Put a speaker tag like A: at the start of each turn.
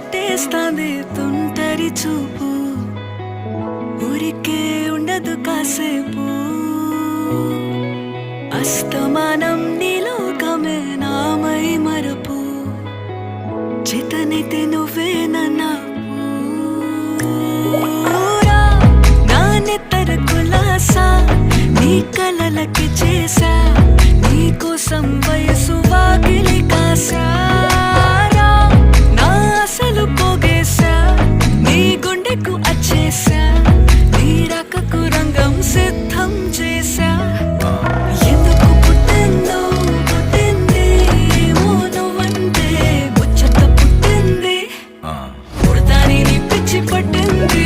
A: చుట్టేస్తాంది తుంటరి చూపు, ఊరికే ఉండదు కాసేపు. అస్తమానం నీలోకమే నామై మరపు, చేతనైతే నువ్వే నా నెత్తర కులాసా నీ కలలకి చేశా